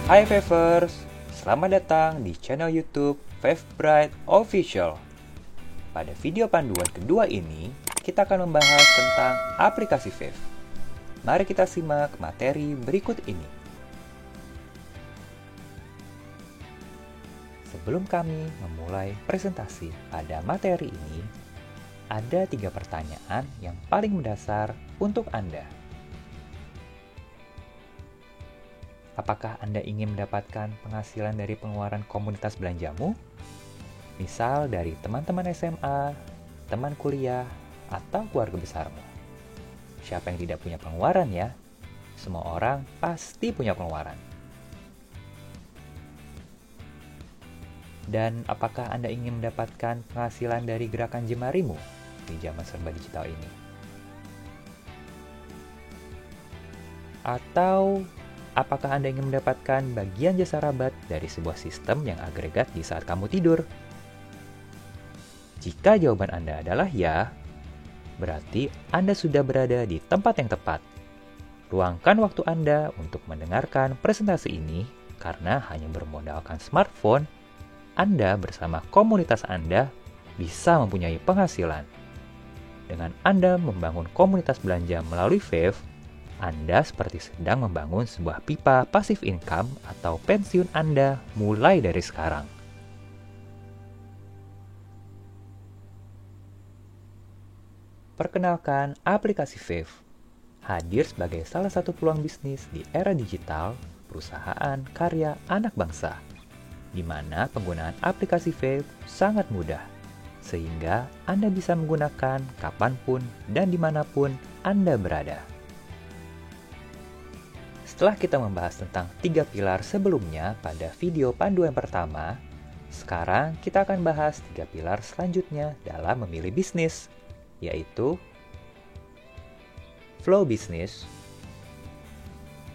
Hai Favers, selamat datang di channel YouTube Favbright Official. Pada video panduan kedua ini, kita akan membahas tentang aplikasi Fav. Mari kita simak materi berikut ini. Sebelum kami memulai presentasi pada materi ini, ada 3 pertanyaan yang paling mendasar untuk Anda. Apakah Anda ingin mendapatkan penghasilan dari pengeluaran komunitas belanjamu? Misal dari teman-teman SMA, teman kuliah, atau keluarga besarmu. Siapa yang tidak punya pengeluaran ya? Semua orang pasti punya pengeluaran. Dan apakah Anda ingin mendapatkan penghasilan dari gerakan jemarimu di zaman serba digital ini? Atau apakah Anda ingin mendapatkan bagian jasa rabat dari sebuah sistem yang agregat di saat kamu tidur? Jika jawaban Anda adalah ya, berarti Anda sudah berada di tempat yang tepat. Luangkan waktu Anda untuk mendengarkan presentasi ini, karena hanya bermodalkan smartphone, Anda bersama komunitas Anda bisa mempunyai penghasilan. Dengan Anda membangun komunitas belanja melalui Fav, Anda seperti sedang membangun sebuah pipa passive income atau pensiun Anda mulai dari sekarang. Perkenalkan aplikasi Fav. Hadir sebagai salah satu peluang bisnis di era digital, perusahaan karya anak bangsa, di mana penggunaan aplikasi Fav sangat mudah, sehingga Anda bisa menggunakan kapanpun dan dimanapun Anda berada. Setelah kita membahas tentang 3 pilar sebelumnya pada video panduan pertama, sekarang kita akan bahas 3 pilar selanjutnya dalam memilih bisnis, yaitu flow bisnis,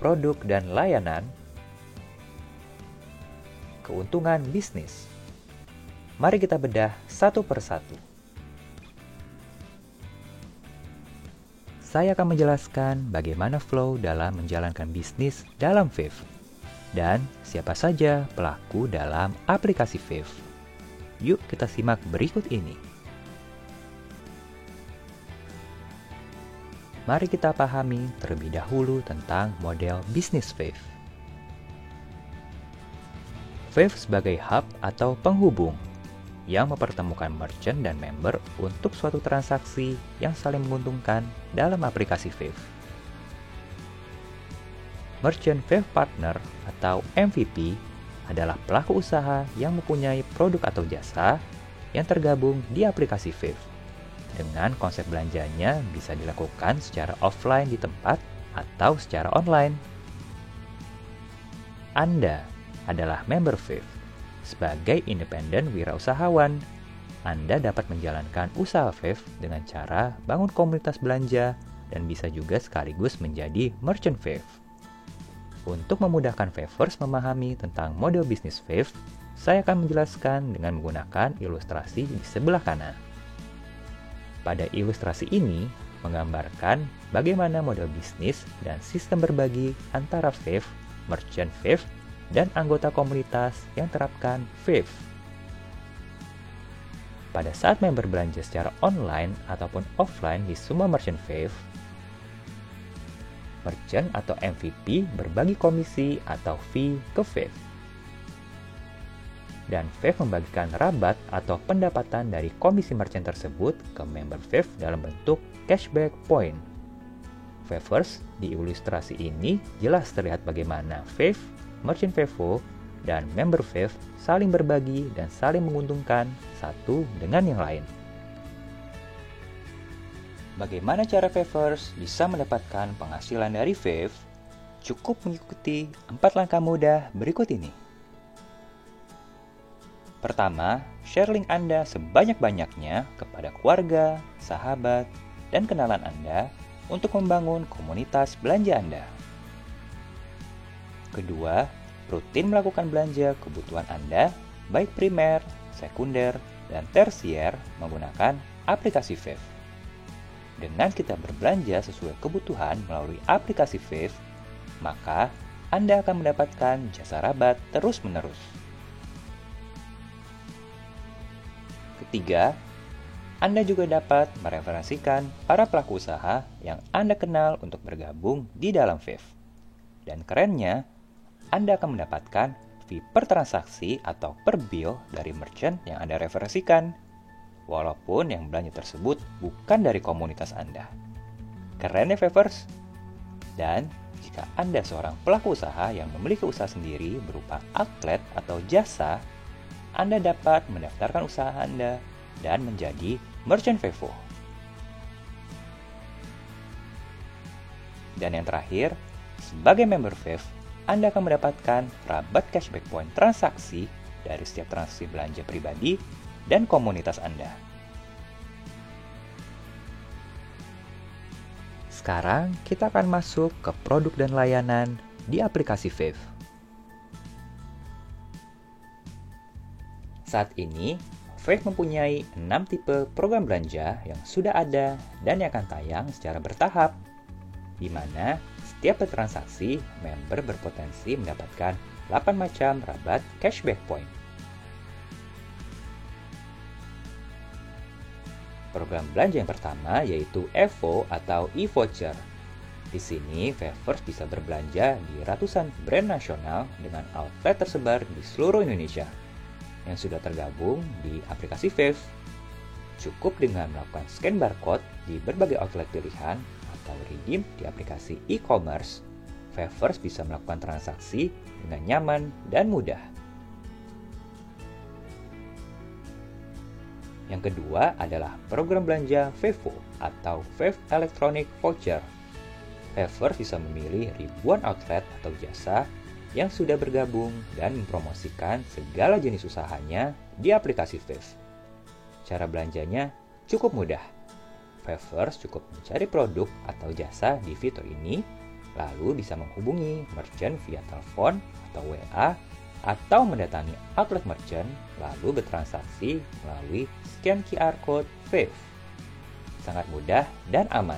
produk dan layanan, keuntungan bisnis. Mari kita bedah satu persatu. Saya akan menjelaskan bagaimana flow dalam menjalankan bisnis dalam Fav, dan siapa saja pelaku dalam aplikasi Fav. Yuk kita simak berikut ini. Mari kita pahami terlebih dahulu tentang model bisnis Fav. Fav sebagai hub atau penghubung yang mempertemukan merchant dan member untuk suatu transaksi yang saling menguntungkan dalam aplikasi Fav. Merchant Fav Partner atau MVP adalah pelaku usaha yang mempunyai produk atau jasa yang tergabung di aplikasi Fav. Dengan konsep belanjanya bisa dilakukan secara offline di tempat atau secara online. Anda adalah member Fav. Sebagai independen wirausahawan, Anda dapat menjalankan usaha Fav dengan cara bangun komunitas belanja dan bisa juga sekaligus menjadi merchant Fav. Untuk memudahkan Favers memahami tentang model bisnis Fav, saya akan menjelaskan dengan menggunakan ilustrasi di sebelah kanan. Pada ilustrasi ini menggambarkan bagaimana model bisnis dan sistem berbagi antara Fav, merchant Fav, dan anggota komunitas yang terapkan Fav. Pada saat member belanja secara online ataupun offline di semua merchant Fav, merchant atau MVP berbagi komisi atau fee ke Fav. Dan Fav membagikan rabat atau pendapatan dari komisi merchant tersebut ke member Fav dalam bentuk cashback point. Favers di ilustrasi ini jelas terlihat bagaimana Fav, merchant Fav dan member Fav saling berbagi dan saling menguntungkan satu dengan yang lain. Bagaimana cara Favers bisa mendapatkan penghasilan dari Fav? Cukup mengikuti 4 langkah mudah berikut ini. Pertama, share link Anda sebanyak-banyaknya kepada keluarga, sahabat, dan kenalan Anda untuk membangun komunitas belanja Anda. Kedua, rutin melakukan belanja kebutuhan Anda, baik primer, sekunder, dan tersier menggunakan aplikasi Fav. Dengan kita berbelanja sesuai kebutuhan melalui aplikasi Fav, maka Anda akan mendapatkan jasa rabat terus-menerus. Ketiga, Anda juga dapat mereferensikan para pelaku usaha yang Anda kenal untuk bergabung di dalam Fiv. Dan kerennya, Anda akan mendapatkan fee per transaksi atau per bill dari merchant yang Anda referensikan, walaupun yang belanja tersebut bukan dari komunitas Anda. Keren ya, Favors? Dan jika Anda seorang pelaku usaha yang memiliki usaha sendiri berupa outlet atau jasa, Anda dapat mendaftarkan usaha Anda dan menjadi merchant Vevo. Dan yang terakhir, sebagai member Vev, Anda akan mendapatkan rabat cashback point transaksi dari setiap transaksi belanja pribadi dan komunitas Anda. Sekarang kita akan masuk ke produk dan layanan di aplikasi Vev. Saat ini, Vev mempunyai 6 tipe program belanja yang sudah ada dan yang akan tayang secara bertahap, di mana setiap transaksi member berpotensi mendapatkan 8 macam rabat cashback point. Program belanja yang pertama yaitu EVO atau e-voucher. Di sini, Vevers bisa berbelanja di ratusan brand nasional dengan outlet tersebar di seluruh Indonesia yang sudah tergabung di aplikasi Vev. Cukup dengan melakukan scan barcode di berbagai outlet pilihan atau redeem di aplikasi e-commerce, Vevers bisa melakukan transaksi dengan nyaman dan mudah. Yang kedua adalah program belanja Vevo atau Vev Electronic Voucher. Vevers bisa memilih ribuan outlet atau jasa yang sudah bergabung dan mempromosikan segala jenis usahanya di aplikasi Vev. Cara belanjanya cukup mudah. Vevers cukup mencari produk atau jasa di fitur ini, lalu bisa menghubungi merchant via telepon atau WA, atau mendatangi outlet merchant, lalu bertransaksi melalui scan QR Code Vev. Sangat mudah dan aman.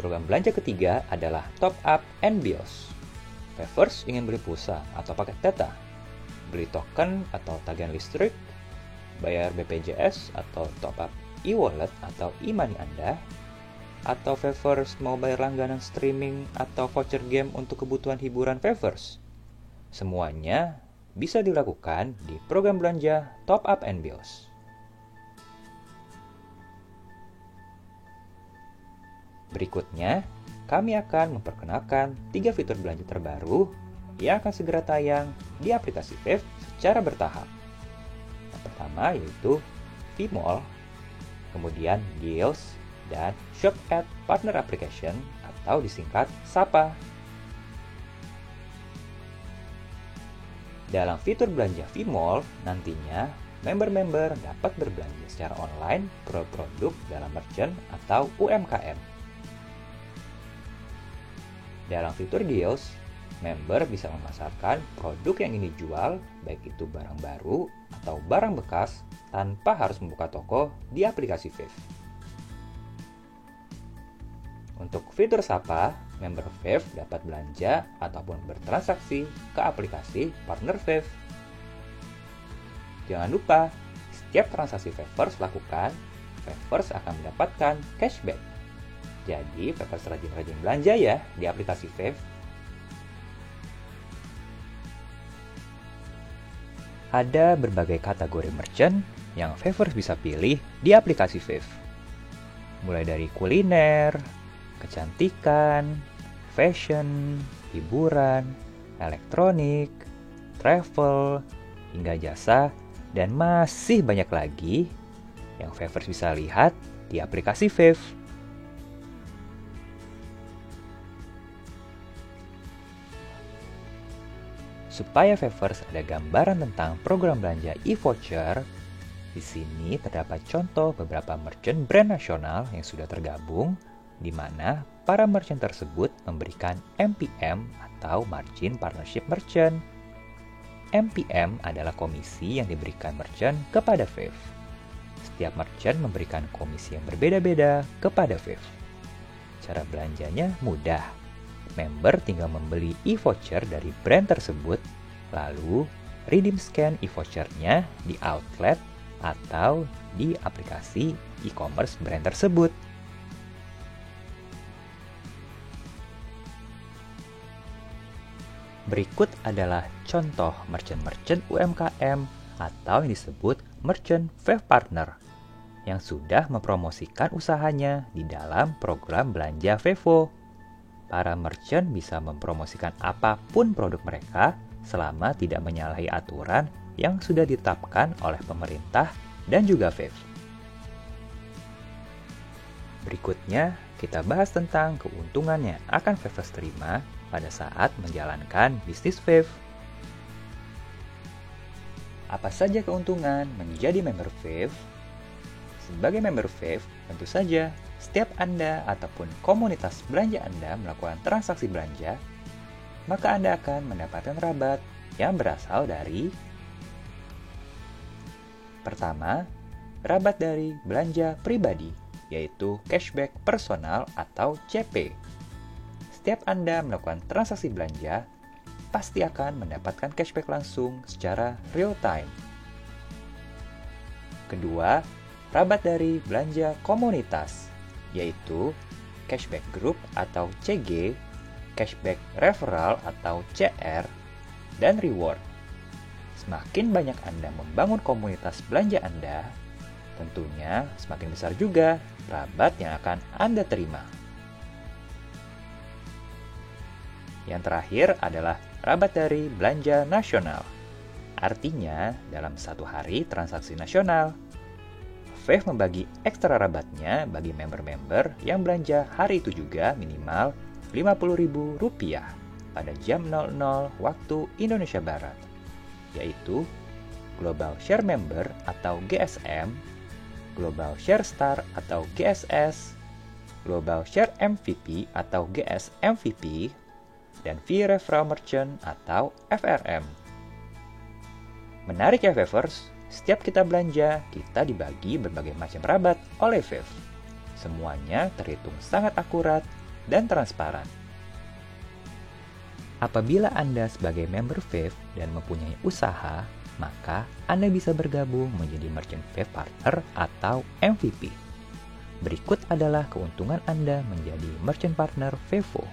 Program belanja ketiga adalah Top Up and Bills. Vevers ingin beli pulsa atau paket data, beli token atau tagihan listrik, bayar BPJS atau top up e-wallet atau e-money Anda, atau Vevers mau bayar langganan streaming atau voucher game untuk kebutuhan hiburan Vevers. Semuanya bisa dilakukan di program belanja Top Up and Bills. Berikutnya, kami akan memperkenalkan 3 fitur belanja terbaru yang akan segera tayang di aplikasi Vev secara bertahap. Yang pertama yaitu V-Mall, kemudian Deals, dan Shop at Partner Application atau disingkat SAPA. Dalam fitur belanja V-Mall, nantinya member-member dapat berbelanja secara online produk dalam merchant atau UMKM. Dalam fitur Deals, member bisa memasarkan produk yang ingin dijual, baik itu barang baru atau barang bekas, tanpa harus membuka toko di aplikasi Vev. Untuk fitur SAPA, member Vev dapat belanja ataupun bertransaksi ke aplikasi partner Vev. Jangan lupa, setiap transaksi Vevers lakukan, Vevers akan mendapatkan cashback. Jadi, Vevers rajin-rajin belanja ya di aplikasi Vev. Ada berbagai kategori merchant yang Vevers bisa pilih di aplikasi Vev. Mulai dari kuliner, kecantikan, fashion, hiburan, elektronik, travel, hingga jasa, dan masih banyak lagi yang Vevers bisa lihat di aplikasi Vev. Supaya Vevers ada gambaran tentang program belanja e-voucher, di sini terdapat contoh beberapa merchant brand nasional yang sudah tergabung, di mana para merchant tersebut memberikan MPM atau Margin Partnership Merchant. MPM adalah komisi yang diberikan merchant kepada Vev. Setiap merchant memberikan komisi yang berbeda-beda kepada Vev. Cara belanjanya mudah, member tinggal membeli e-voucher dari brand tersebut, lalu redeem scan e-vouchernya di outlet atau di aplikasi e-commerce brand tersebut. Berikut adalah contoh merchant-merchant UMKM atau yang disebut Merchant Fave Partner yang sudah mempromosikan usahanya di dalam program belanja Vevo. Para merchant bisa mempromosikan apapun produk mereka selama tidak menyalahi aturan yang sudah ditetapkan oleh pemerintah dan juga Fave. Berikutnya, kita bahas tentang keuntungan yang akan Favers terima pada saat menjalankan bisnis Fave. Apa saja keuntungan menjadi member Fave? Sebagai member Fave, tentu saja setiap Anda ataupun komunitas belanja Anda melakukan transaksi belanja, maka Anda akan mendapatkan rabat yang berasal dari pertama, rabat dari belanja pribadi, yaitu cashback personal atau CP. Setiap Anda melakukan transaksi belanja, pasti akan mendapatkan cashback langsung secara real time. Kedua, rabat dari belanja komunitas, yaitu cashback group atau CG, cashback referral atau CR, dan reward. Semakin banyak Anda membangun komunitas belanja Anda, tentunya semakin besar juga rabat yang akan Anda terima. Yang terakhir adalah rabat dari belanja nasional. Artinya, dalam satu hari transaksi nasional, Fave membagi ekstra rabatnya bagi member-member yang belanja hari itu juga minimal Rp50.000 pada jam 00 waktu Indonesia Barat, yaitu Global Share Member atau GSM, Global Share Star atau GSS, Global Share MVP atau GS MVP, dan Fee Referral Merchant atau FRM. Menarik ya Favers, setiap kita belanja, kita dibagi berbagai macam rabat oleh Fave. Semuanya terhitung sangat akurat dan transparan. Apabila Anda sebagai member Fave dan mempunyai usaha, maka Anda bisa bergabung menjadi Merchant Fave Partner atau MVP. Berikut adalah keuntungan Anda menjadi Merchant Partner Vevo.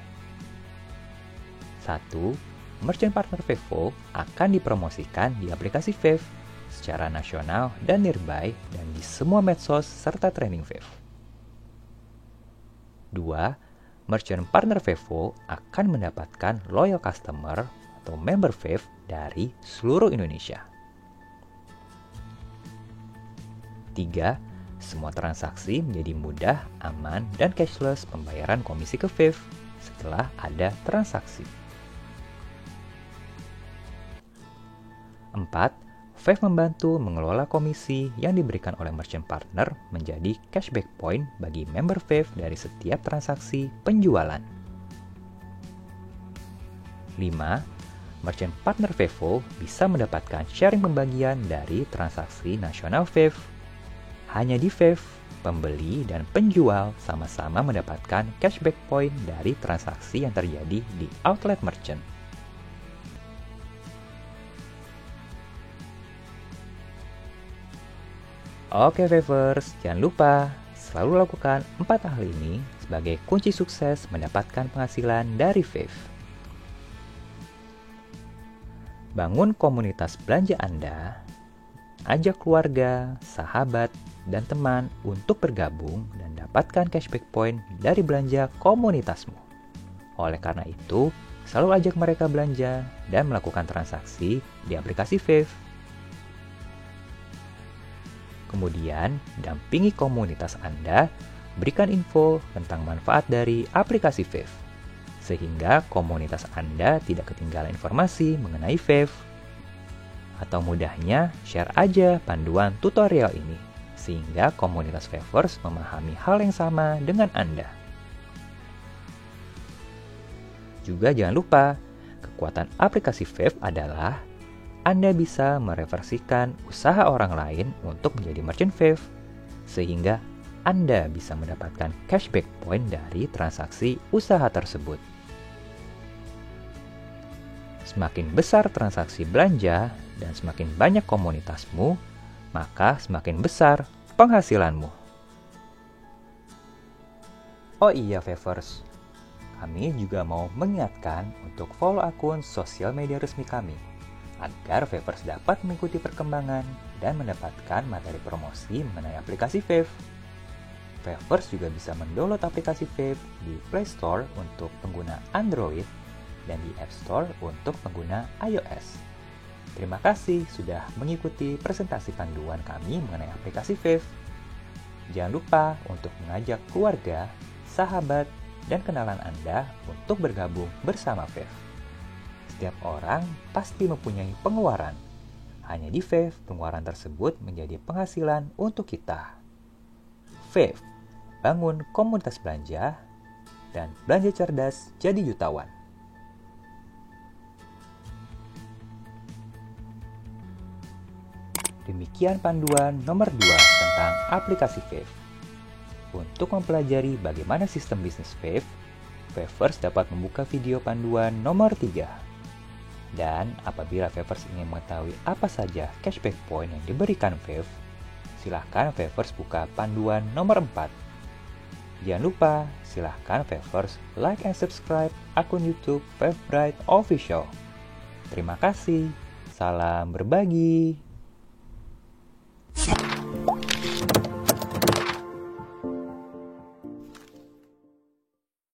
1. Merchant Partner Vevo akan dipromosikan di aplikasi Fave secara nasional dan nearby dan di semua medsos serta training Fave. 2. Merchant Partner Vevo akan mendapatkan loyal customer atau member Fave dari seluruh Indonesia. 3. Semua transaksi menjadi mudah, aman, dan cashless pembayaran komisi ke Fave setelah ada transaksi. 4. Fave membantu mengelola komisi yang diberikan oleh merchant partner menjadi cashback point bagi member Fave dari setiap transaksi penjualan. 5. Merchant partner Vevo bisa mendapatkan sharing pembagian dari transaksi nasional Fave. Hanya di Fave, pembeli dan penjual sama-sama mendapatkan cashback point dari transaksi yang terjadi di outlet merchant. Oke Favers, jangan lupa selalu lakukan 4 hal ini sebagai kunci sukses mendapatkan penghasilan dari Fave. Bangun komunitas belanja Anda, ajak keluarga, sahabat, dan teman untuk bergabung dan dapatkan cashback point dari belanja komunitasmu. Oleh karena itu, selalu ajak mereka belanja dan melakukan transaksi di aplikasi Fave. Kemudian, dampingi komunitas Anda, berikan info tentang manfaat dari aplikasi Fave, sehingga komunitas Anda tidak ketinggalan informasi mengenai Fave. Atau mudahnya, share aja panduan tutorial ini, sehingga komunitas Favers memahami hal yang sama dengan Anda. Juga jangan lupa, kekuatan aplikasi Fave adalah Anda bisa mereferensikan usaha orang lain untuk menjadi merchant Fave, sehingga Anda bisa mendapatkan cashback point dari transaksi usaha tersebut. Semakin besar transaksi belanja dan semakin banyak komunitasmu, maka semakin besar penghasilanmu. Oh iya, Favors, kami juga mau mengingatkan untuk follow akun sosial media resmi kami, agar Favors dapat mengikuti perkembangan dan mendapatkan materi promosi mengenai aplikasi Fave. Favors juga bisa mendownload aplikasi Fave di Play Store untuk pengguna Android dan di App Store untuk pengguna iOS. Terima kasih sudah mengikuti presentasi panduan kami mengenai aplikasi Fave. Jangan lupa untuk mengajak keluarga, sahabat, dan kenalan Anda untuk bergabung bersama Fave. Setiap orang pasti mempunyai pengeluaran. Hanya di Fave, pengeluaran tersebut menjadi penghasilan untuk kita. Fave, bangun komunitas belanja, dan belanja cerdas jadi jutawan. Demikian panduan nomor 2 tentang aplikasi Fave. Untuk mempelajari bagaimana sistem bisnis Fave, Favors dapat membuka video panduan nomor 3. Dan apabila Favors ingin mengetahui apa saja cashback point yang diberikan Fave, silahkan Favors buka panduan nomor 4. Jangan lupa, silahkan Favors like and subscribe akun YouTube Favebrite Official. Terima kasih, salam berbagi.